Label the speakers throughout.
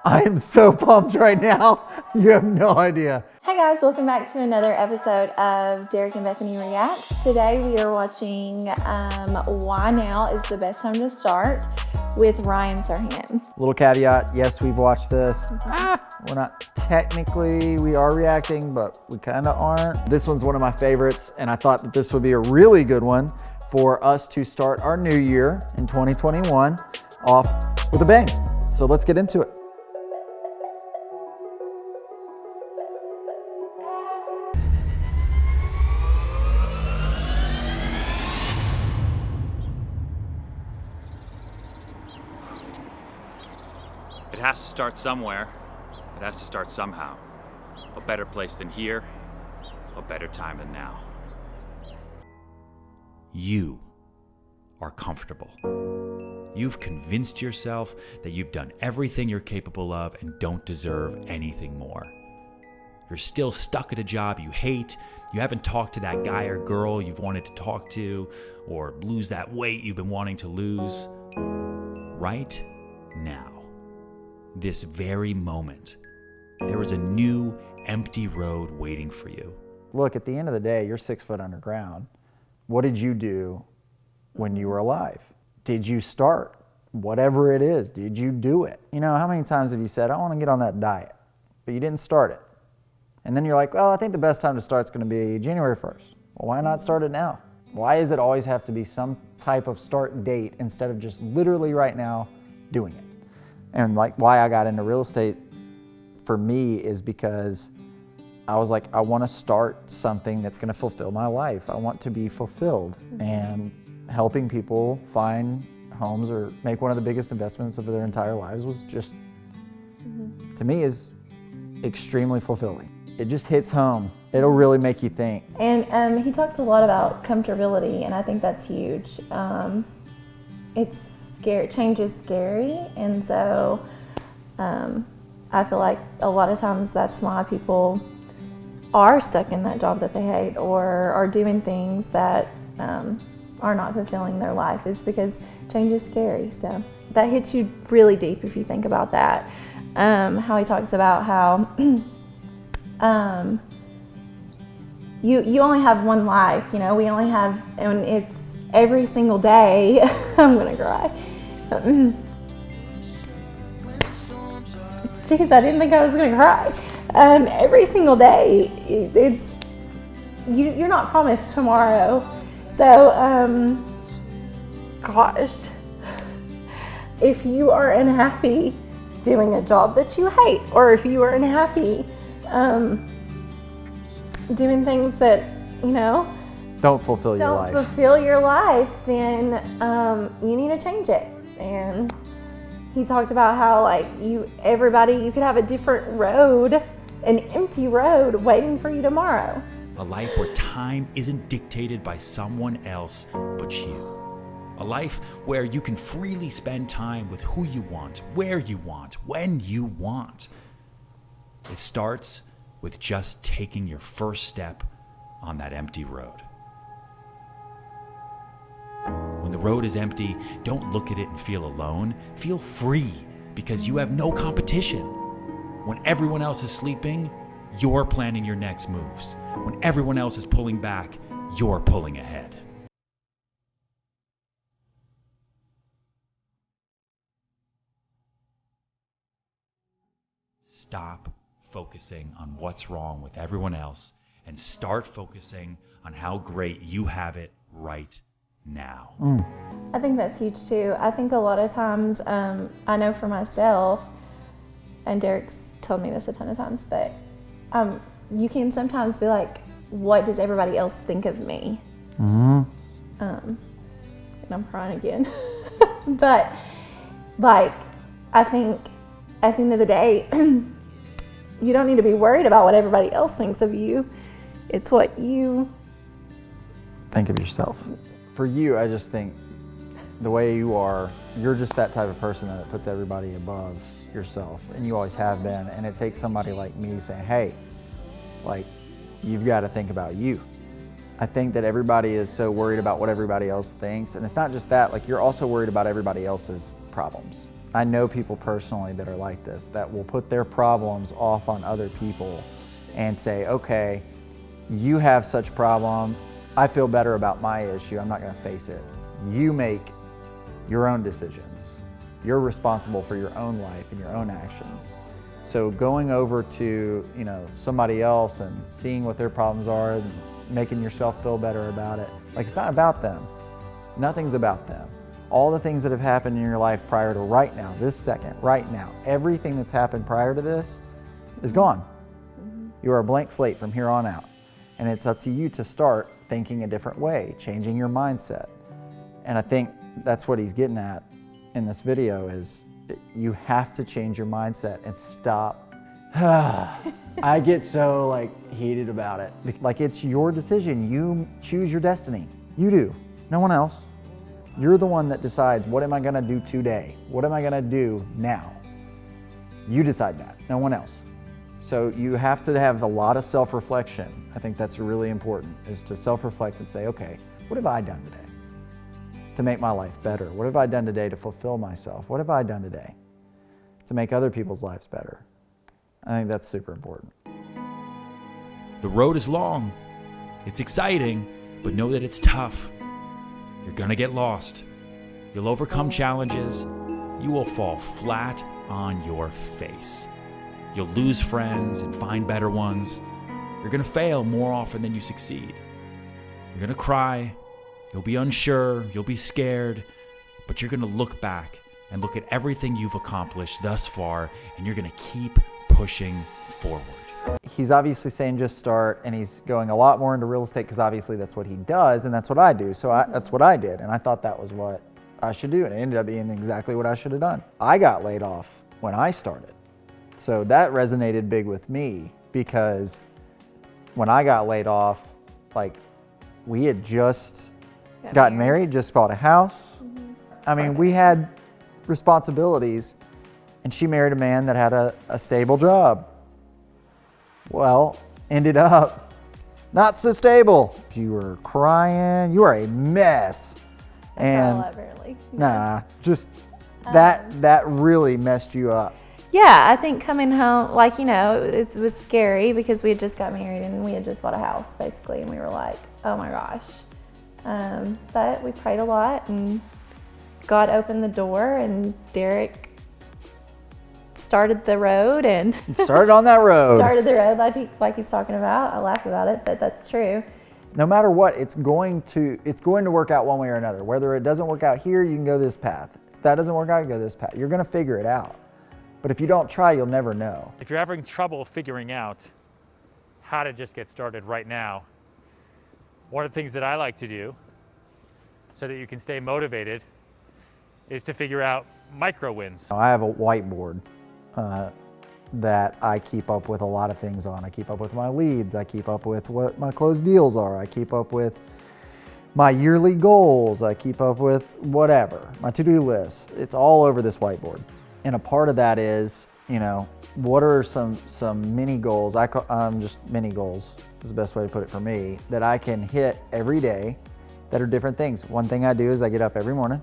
Speaker 1: I am so pumped right now. You have no idea.
Speaker 2: Hey guys, welcome back to another episode of Derek and Bethany Reacts. Today we are watching Why Now is the Best Time to Start with Ryan Serhant.
Speaker 1: Little caveat, yes, we've watched this. We're not we are reacting, but we kind of aren't. This one's one of my favorites, and I thought that this would be a really good one for us to start our new year in 2021 off with a bang. So let's get into it.
Speaker 3: It has to start somewhere. It has to start somehow. A better place than here, a better time than now. You are comfortable. You've convinced yourself that you've done everything you're capable of and don't deserve anything more. You're still stuck at a job you hate. You haven't talked to that guy or girl you've wanted to talk to, or lose that weight you've been wanting to lose. Right now, this very moment, there is a new empty road waiting for you.
Speaker 1: Look, at the end of the day, you're 6 foot underground. What did you do when you were alive? Did you start? Whatever it is, did you do it? You know, how many times have you said, I want to get on that diet, but you didn't start it? And then you're like, well, I think the best time to start is going to be January 1st. Well, why not start it now? Why does it always have to be some type of start date instead of just literally right now doing it? And like why I got into real estate for me is because I was like, I want to start something that's going to fulfill my life. I want to be fulfilled, and helping people find homes or make one of the biggest investments of their entire lives was just, to me, is extremely fulfilling. It just hits home. It'll really make you think.
Speaker 2: And he talks a lot about comfortability, and I think that's huge. It's scary. Change is scary, and so I feel like a lot of times that's why people are stuck in that job that they hate or are doing things that are not fulfilling their life, is because change is scary. So that hits you really deep if you think about that. How he talks about how you only have one life, you know, we only have, and it's every single day. I'm gonna cry. Jeez, I didn't think I was gonna cry. Every single day, you're not promised tomorrow. So, gosh, if you are unhappy doing a job that you hate, or if you are unhappy doing things that, you know,
Speaker 1: don't fulfill your life.
Speaker 2: Don't fulfill your life, then you need to change it. And he talked about how like you could have a different road, an empty road waiting for you tomorrow.
Speaker 3: A life where time isn't dictated by someone else but you. A life where you can freely spend time with who you want, where you want, when you want. It starts with just taking your first step on that empty road. When the road is empty, don't look at it and feel alone. Feel free, because you have no competition. When everyone else is sleeping, you're planning your next moves. When everyone else is pulling back, you're pulling ahead. Stop focusing on what's wrong with everyone else and start focusing on how great you have it right now.
Speaker 2: I think that's huge too. I think a lot of times, I know for myself, and Derek's told me this a ton of times, but you can sometimes be like, what does everybody else think of me? And I'm crying again. But like, I think at the end of the day, you don't need to be worried about what everybody else thinks of you. It's what you
Speaker 1: think of yourself. For you, I just think the way you are, you're just that type of person that puts everybody above yourself, and you always have been. And it takes somebody like me saying, hey, like, you've got to think about you. I think that everybody is so worried about what everybody else thinks, and it's not just that, like, you're also worried about everybody else's problems. I know people personally that are like this, that will put their problems off on other people and say, okay, you have such problem, I feel better about my issue, I'm not gonna face it. You make your own decisions. You're responsible for your own life and your own actions. So going over to, you know, somebody else and seeing what their problems are and making yourself feel better about it, like, it's not about them. Nothing's about them. All the things that have happened in your life prior to right now, this second, right now, everything that's happened prior to this is gone. You are a blank slate from here on out. And it's up to you to start thinking a different way, changing your mindset. And I think that's what he's getting at in this video is that you have to change your mindset and stop. I get so like heated about it. Like, it's your decision. You choose your destiny. You do, no one else. You're the one that decides, what am I gonna do today? What am I gonna do now? You decide that, no one else. So you have to have a lot of self-reflection. I think that's really important, is to self-reflect and say, okay, what have I done today to make my life better? What have I done today to fulfill myself? What have I done today to make other people's lives better? I think that's super important.
Speaker 3: The road is long. It's exciting, but know that it's tough. You're gonna get lost. You'll overcome challenges. You will fall flat on your face. You'll lose friends and find better ones. You're gonna fail more often than you succeed. You're gonna cry. You'll be unsure. You'll be scared. But you're gonna look back and look at everything you've accomplished thus far, and you're gonna keep pushing forward.
Speaker 1: He's obviously saying just start, and he's going a lot more into real estate because obviously that's what he does and that's what I do. So that's what I did, and I thought that was what I should do, and it ended up being exactly what I should have done. I got laid off when I started. So that resonated big with me because when I got laid off, like, we had just gotten married, just bought a house. I mean, we had responsibilities, and she married a man that had a stable job. Well, ended up not so stable. You were crying, you were a mess. And
Speaker 2: Really.
Speaker 1: nah, just that really messed you up.
Speaker 2: Yeah, I think coming home, like, you know, it was scary because we had just got married and we had just bought a house, basically, and we were like, oh my gosh. But we prayed a lot, and God opened the door, and Derek started the road and
Speaker 1: Started on that road.
Speaker 2: started the road like he's talking about. I laugh about it, but that's true.
Speaker 1: No matter what, it's going to work out one way or another. Whether it doesn't work out here, you can go this path. If that doesn't work out, you go this path. You're gonna figure it out. But if you don't try, you'll never know.
Speaker 4: If you're having trouble figuring out how to just get started right now, one of the things that I like to do so that you can stay motivated is to figure out micro wins.
Speaker 1: I have a whiteboard that I keep up with a lot of things on. I keep up with my leads. I keep up with what my closed deals are. I keep up with my yearly goals. I keep up with whatever, my to-do list. It's all over this whiteboard. And a part of that is, you know, what are some mini goals? Just mini goals is the best way to put it for me, that I can hit every day that are different things. One thing I do is I get up every morning,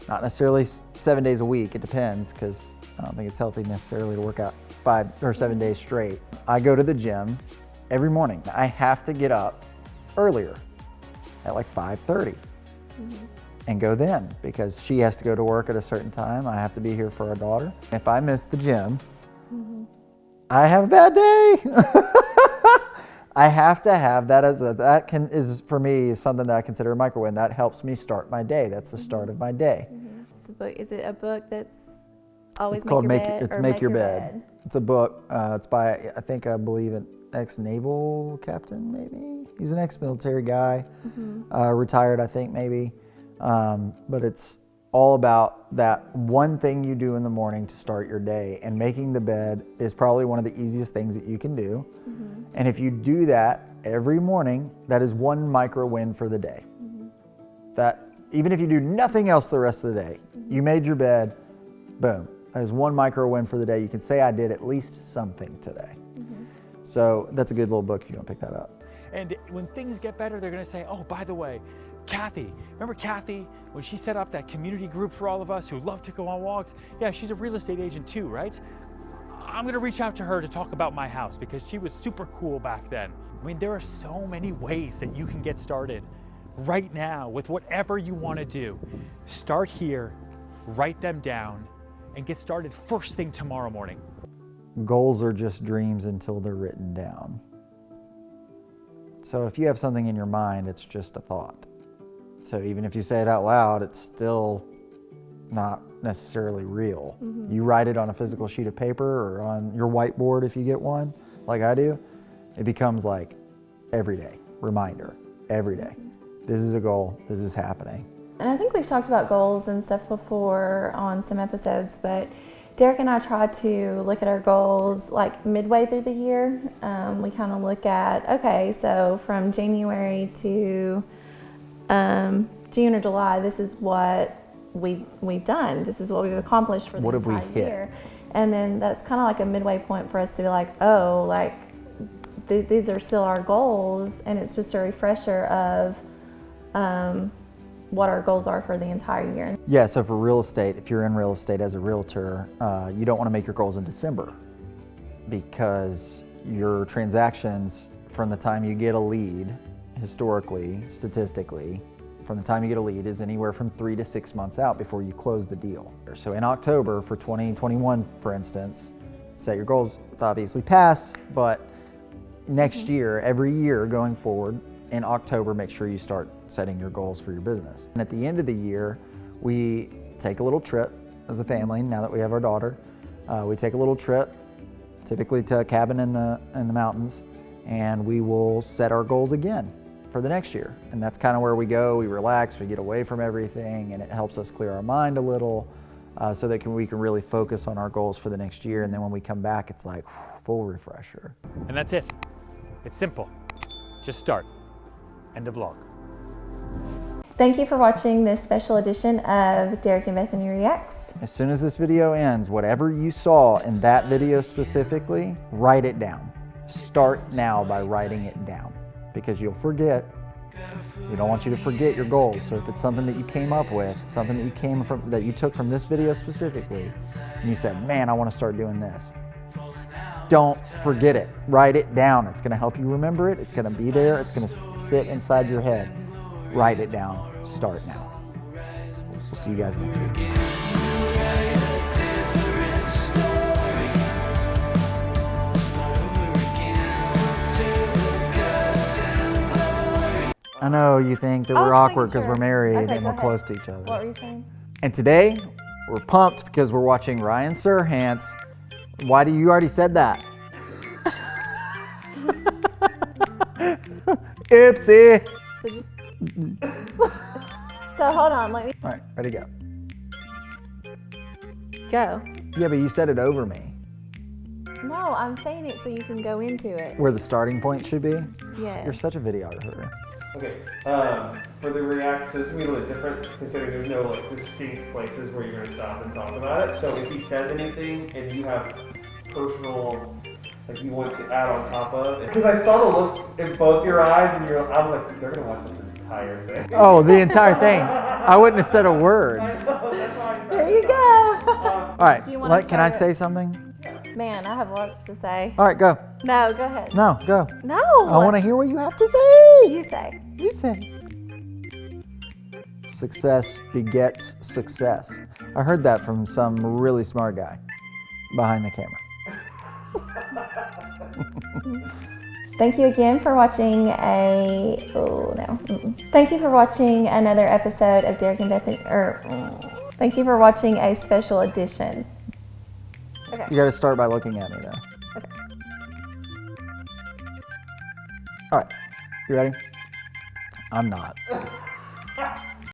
Speaker 1: not necessarily 7 days a week, it depends, because I don't think it's healthy necessarily to work out 5 or 7 days straight. I go to the gym every morning. I have to get up earlier at like 5:30. And go then, because she has to go to work at a certain time. I have to be here for our daughter. If I miss the gym, I have a bad day. I have to have that is for me something that I consider a micro win. That helps me start my day. That's the start of my day.
Speaker 2: The book, is it a book that's always
Speaker 1: It's called
Speaker 2: Make Your Bed?
Speaker 1: It's a book. It's by, I believe an ex-naval captain, maybe. He's an ex-military guy, retired, I think, maybe. But it's all about that one thing you do in the morning to start your day, and making the bed is probably one of the easiest things that you can do. And if you do that every morning, that is one micro win for the day. That even if you do nothing else the rest of the day, you made your bed, boom, that is one micro win for the day. You can say I did at least something today. So that's a good little book if you want to pick that up.
Speaker 4: And when things get better, they're going to say, oh, by the way, Kathy. Remember Kathy, when she set up that community group for all of us who love to go on walks? Yeah, she's a real estate agent too, right? I'm gonna reach out to her to talk about my house because she was super cool back then. I mean, there are so many ways that you can get started right now with whatever you wanna do. Start here, write them down, and get started first thing tomorrow morning.
Speaker 1: Goals are just dreams until they're written down. So if you have something in your mind, it's just a thought. So even if you say it out loud, it's still not necessarily real. You write it on a physical sheet of paper or on your whiteboard if you get one, like I do, it becomes like every day, reminder, every day. This is a goal, this is happening.
Speaker 2: And I think we've talked about goals and stuff before on some episodes, but Derek and I try to look at our goals like midway through the year. We kind of look at, okay, so from January to June or July, this is what we've done. This is what we've accomplished for the entire year. And then that's kind of like a midway point for us to be like, oh, like these are still our goals, and it's just a refresher of what our goals are for the entire year.
Speaker 1: Yeah, so for real estate, if you're in real estate as a realtor, you don't want to make your goals in December because your transactions from the time you get a lead, historically, statistically, from the time you get a lead is anywhere from 3 to 6 months out before you close the deal. So in October for 2021, for instance, set your goals. It's obviously passed, but next year, every year going forward, in October, make sure you start setting your goals for your business. And at the end of the year, we take a little trip as a family. Now that we have our daughter, we take a little trip, typically to a cabin in the mountains, and we will set our goals again for the next year. And that's kind of where we go. We relax, we get away from everything, and it helps us clear our mind a little so that we can really focus on our goals for the next year. And then when we come back, it's like full refresher.
Speaker 4: And that's it. It's simple. Just start. End of vlog.
Speaker 2: Thank you for watching this special edition of Derek and Bethany Reacts.
Speaker 1: As soon as this video ends, whatever you saw in that video specifically, write it down. Start now by writing it down because you'll forget. We don't want you to forget your goals. So if it's something that you came up with, something that you took from this video specifically, and you said, man, I want to start doing this. Don't forget it. Write it down. It's going to help you remember it. It's going to be there. It's going to sit inside your head. Write it down. Start now. We'll see you guys next week. I know you think that we're awkward because we're married and we're close to each other.
Speaker 2: What were you saying?
Speaker 1: And today, we're pumped because we're watching Ryan Serhant's. Why do you already said that? Oopsie.
Speaker 2: So hold on, let me
Speaker 1: All right, ready to
Speaker 2: go.
Speaker 1: Yeah, but you said it over me.
Speaker 2: No, I'm saying it so you can go into it.
Speaker 1: Where the starting point should be?
Speaker 2: Yes.
Speaker 1: You're such a videographer.
Speaker 5: Okay, for the React, so this is gonna be a little different considering there's no like distinct places where you're gonna stop and talk about it. So if he says anything and you have personal, like you want to add on top of, because I saw the looks in both your eyes and I was like, they're gonna watch this entire thing.
Speaker 1: Oh, the entire thing. I wouldn't have said a word.
Speaker 5: I know, that's why I said
Speaker 2: There you go.
Speaker 1: All right,
Speaker 2: Do you wanna
Speaker 1: can I
Speaker 2: start?
Speaker 1: say something?
Speaker 2: Man, I have lots to say.
Speaker 1: All right, go.
Speaker 2: No, go ahead.
Speaker 1: No, go.
Speaker 2: No.
Speaker 1: I want to hear what you have to say.
Speaker 2: You say.
Speaker 1: You say. Success begets success. I heard that from some really smart guy behind the camera.
Speaker 2: Thank you again for watching Thank you for watching another episode of Derek and Bethany, thank you for watching a special edition. Okay.
Speaker 1: You got to start by looking at me, though.
Speaker 2: Okay.
Speaker 1: All right. You ready? I'm not.